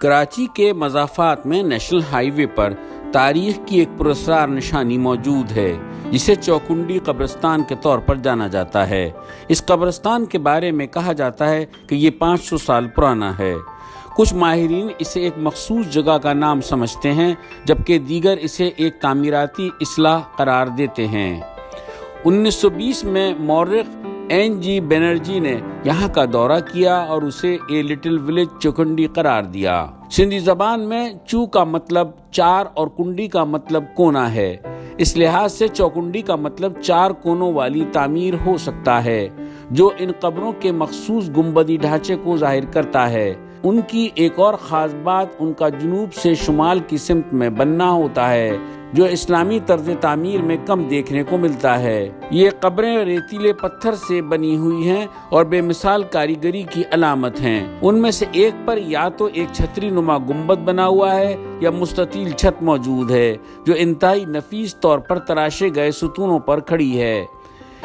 کراچی کے مضافات میں national high وے پر تاریخ کی ایک پراسرار نشانی موجود ہے جسے چوکنڈی قبرستان کے طور پر جانا جاتا ہے۔ اس قبرستان کے بارے میں کہا جاتا ہے کہ یہ 500 سال پرانا ہے۔ کچھ ماہرین اسے ایک مخصوص جگہ کا نام سمجھتے ہیں جبکہ دیگر اسے ایک تعمیراتی اصلاح قرار دیتے ہیں۔ 1920 میں مورخ این جی بینرجی نے یہاں کا دورہ کیا اور اسے اے لٹل ولیج چوکنڈی قرار دیا۔ سندھی زبان میں چو کا مطلب چار اور کنڈی کا مطلب کونا ہے۔ اس لحاظ سے چوکنڈی کا مطلب 4 کونوں والی تعمیر ہو سکتا ہے جو ان قبروں کے مخصوص گنبدی ڈھانچے کو ظاہر کرتا ہے۔ ان کی ایک اور خاص بات ان کا جنوب سے شمال کی سمت میں بننا ہوتا ہے جو اسلامی طرز تعمیر میں کم دیکھنے کو ملتا ہے۔ یہ قبریں ریتیلے پتھر سے بنی ہوئی ہیں اور بے مثال کاریگری کی علامت ہیں۔ ان میں سے ایک پر یا تو ایک چھتری نما گنبد بنا ہوا ہے یا مستطیل چھت موجود ہے جو انتہائی نفیس طور پر تراشے گئے ستونوں پر کھڑی ہے۔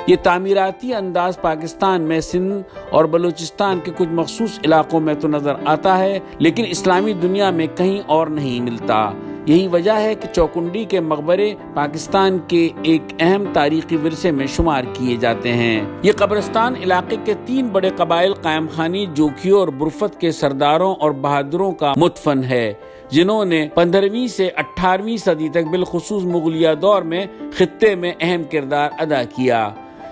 یہ تعمیراتی انداز پاکستان میں سندھ اور بلوچستان کے کچھ مخصوص علاقوں میں تو نظر آتا ہے لیکن اسلامی دنیا میں کہیں اور نہیں ملتا۔ یہی وجہ ہے کہ چوکنڈی کے مقبرے پاکستان کے ایک اہم تاریخی ورثے میں شمار کیے جاتے ہیں۔ یہ قبرستان علاقے کے 3 بڑے قبائل قائم خانی، جوکھیوں اور برفت کے سرداروں اور بہادروں کا مدفن ہے جنہوں نے 15ویں سے 18ویں صدی تک بالخصوص مغلیہ دور میں خطے میں اہم کردار ادا کیا۔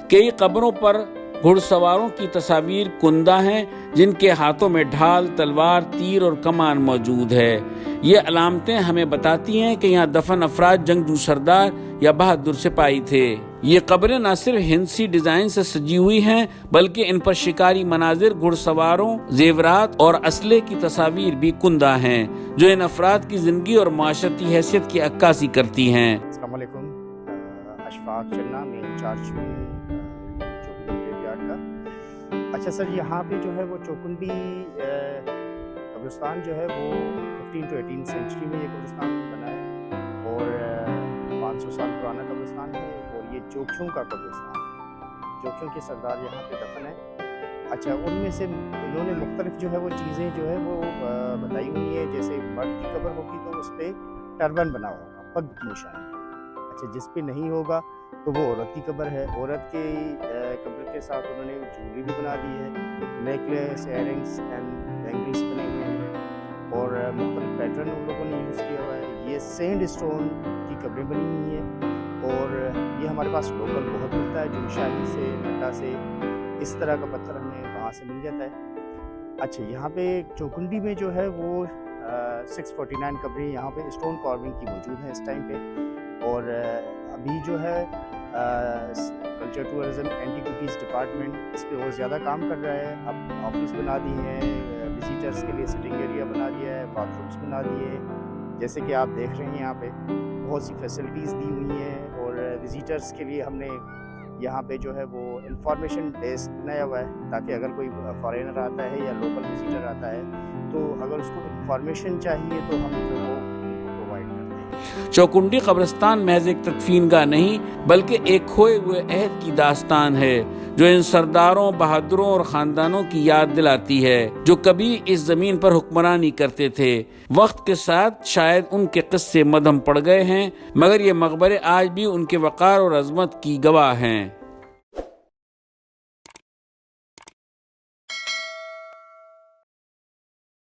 کئی قبروں پر گھڑ سواروں کی تصاویر کندہ ہیں جن کے ہاتھوں میں ڈھال، تلوار، تیر اور کمان موجود ہے۔ یہ علامتیں ہمیں بتاتی ہیں کہ یہاں دفن افراد جنگجو سردار یا بہادر سپاہی تھے۔ یہ قبریں نہ صرف ہندسی ڈیزائن سے سجی ہوئی ہیں بلکہ ان پر شکاری مناظر، گھڑ سواروں، زیورات اور اسلحے کی تصاویر بھی کندہ ہیں جو ان افراد کی زندگی اور معاشرتی حیثیت کی عکاسی کرتی ہیں۔ السلام علیکم، اشفاق چننا میں انچارج کا۔ اچھا سر، یہاں پہ جو ہے وہ چوکنڈی قبرستان جو ہے وہ 15 to 18 سینچری میں یہ قبرستان بنا ہے اور 500 سال پرانا قبرستان ہے اور یہ جوکھیوں کا قبرستان ہے۔ جوکھیوں کے سردار یہاں پہ دفن ہے۔ اچھا، ان میں سے انہوں نے مختلف جو ہے وہ چیزیں جو ہے وہ بتائی ہوئی ہیں، جیسے مرد کی قبر ہوگی تو اس پہ ٹربن بنا ہوگا، پگ کی نشانی ہے۔ اچھا، جس پہ نہیں ہوگا تو وہ عورت کی قبر ہے۔ عورت کے قبر کے ساتھ انہوں نے جویلری بھی بنا دی ہے، نیکلیس، ایئرنگس اینڈ بینگلس بنے ہوئے ہیں اور مختلف پیٹرن ان لوگوں نے یوز کیا ہوا ہے۔ یہ سینڈ اسٹون کی قبریں بنی ہوئی ہیں اور یہ ہمارے پاس لوکل بہت ملتا ہے، جو شاہی سے، نڈا سے، اس طرح کا پتھر ہمیں وہاں سے مل جاتا ہے۔ اچھا، یہاں پہ چوکنڈی میں جو ہے وہ 649 قبریں یہاں پہ اسٹون کارونگ کی موجود ہیں اس ٹائم پہ، اور ابھی جو ہے کلچر ٹورزم اینٹیکوٹیز ڈپارٹمنٹ اس پہ اور زیادہ کام کر رہا ہے۔ اب آفس بنا دیے ہیں، وزیٹرز کے لیے سٹنگ ایریا بنا دیا ہے، باتھ رومس بنا دیے ہیں، جیسے کہ آپ دیکھ رہے ہیں یہاں پہ بہت سی فیسلٹیز دی ہوئی ہیں، اور وزیٹرز کے لیے ہم نے یہاں پہ جو ہے وہ انفارمیشن ڈیسک بنایا ہوا ہے تاکہ اگر کوئی فارینر آتا ہے یا لوکل وزیٹر آتا ہے تو اگر اس کو انفارمیشن چاہیے تو ہم وہ پرووائڈ کرتے ہیں۔ چوکنڈی قبرستان محض ایک تدفین گاہ نہیں بلکہ ایک کھوئے ہوئے عہد کی داستان ہے جو ان سرداروں، بہادروں اور خاندانوں کی یاد دلاتی ہے جو کبھی اس زمین پر حکمرانی کرتے تھے۔ وقت کے ساتھ شاید ان کے قصے مدھم پڑ گئے ہیں مگر یہ مقبرے آج بھی ان کے وقار اور عظمت کی گواہ ہیں۔